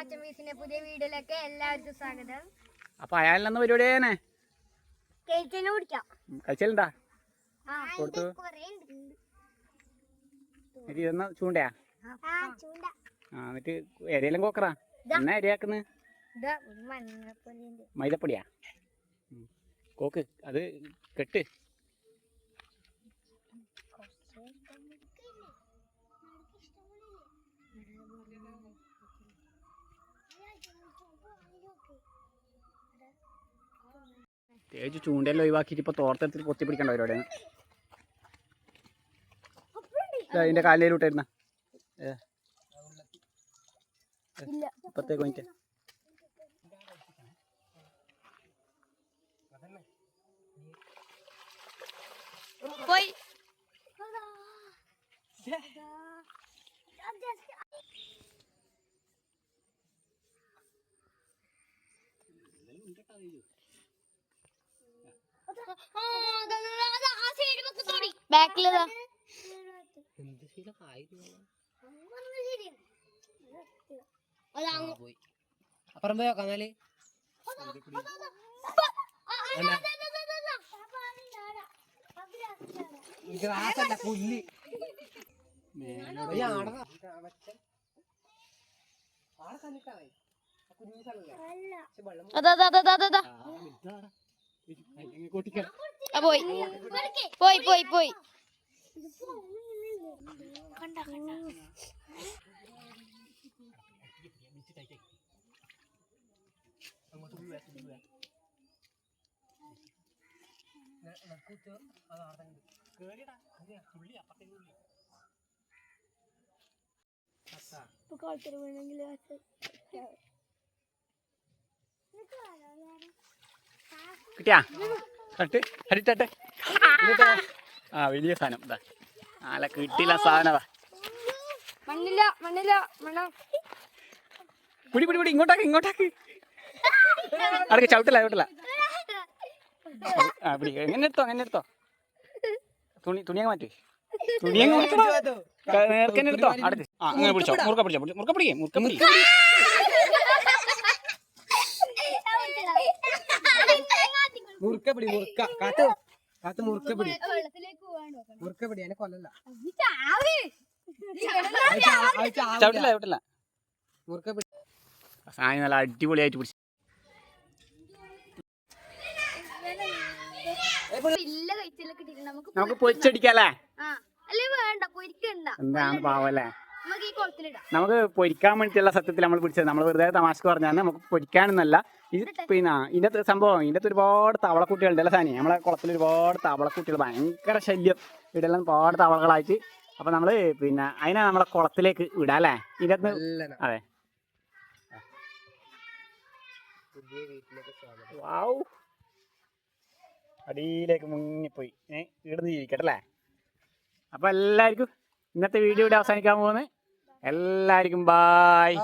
പുതിയ വീഡിയോയിലേക്ക് എല്ലാവർക്കും സ്വാഗതം. അപ്പൊ അയാളിലെന്ന പരിപാടിയാണ് കഴിച്ചലുണ്ടാ കൊടുത്തു ചൂണ്ടയാ എന്നിട്ട് എരിയെല്ലാം കോക്കറാ എന്നാ എരിയാക്കുന്നു മൈദപ്പൊടിയാ കോക്ക് അത് കെട്ട് തേജ് ചൂണ്ടയെല്ലാം ഒഴിവാക്കിയിട്ട് ഇപ്പൊ തോർത്തെടുത്തിട്ട് പൊത്തി പിടിക്കണ്ട അവരോടെ അതിന്റെ കാലിലോട്ടായിരുന്ന ഇപ്പത്തേക്ക് വേണ്ടിട്ട് പോയി ബാക്കിലതാ അപ്പുറം പോയോ കന്നാല് പുല്ല് പോയി പോയി പോയി പോയി കിട്ടിയാ തട്ട് അടിത്തട്ടെ ആ വലിയ സാധനം ഇതാ നല്ല കിട്ടില്ല സാധനതാ മണ്ണില്ല മണ്ണില്ല മണ്ണം പിടി പിടി പിടി ഇങ്ങോട്ടാക്ക് അടക്ക് ചവിട്ടില്ല ആ പിടി എങ്ങനെ എടുത്തോ തുണിയങ്ങ് മാറ്റി തുണിയങ്ങ് നേർക്കന്നെ എടുത്തോ അടുത്ത് ആ അങ്ങനെ പിടിച്ചോ മുറുക്ക പിടി അതിനെ കൊല്ലല്ല ചവിട്ടില്ല സാധനം നല്ല അടിപൊളിയായിട്ട് പിടിച്ചു നമുക്ക് പൊരിച്ചടിക്കല്ലേ എന്താണ് പാവല്ലേ നമുക്ക് പൊരിക്കാൻ വേണ്ടിയിട്ടുള്ള സത്യത്തിൽ നമ്മൾ പിടിച്ചത് നമ്മൾ വെറുതെ തമാശക്ക് പറഞ്ഞാൽ നമുക്ക് പൊരിക്കാനൊന്നല്ല ഇത് പിന്നെ ഇതിൻ്റെ സംഭവം ഇതിൻ്റെ ഒരുപാട് തവളക്കുട്ടികളുണ്ട് അല്ല സാനി നമ്മളെ കുളത്തിൽ ഒരുപാട് തവളക്കുട്ടികൾ ഭയങ്കര ശല്യം ഇവിടെല്ലാം ഒരുപാട് തവളകളായിട്ട് അപ്പൊ നമ്മള് പിന്നെ അതിനെ നമ്മളെ കുളത്തിലേക്ക് വിടാം അല്ലേ ഇതിനകത്ത് അതെ വാവ് അടിയിലേക്ക് മുങ്ങിപ്പോയി ഇവിടുന്ന് ജീവിക്കട്ടല്ലേ അപ്പൊ എല്ലാവർക്കും ഇന്നത്തെ വീഡിയോ ഇവിടെ അവസാനിക്കാൻ പോകുന്നത് എല്ലാവർക്കും ബായ്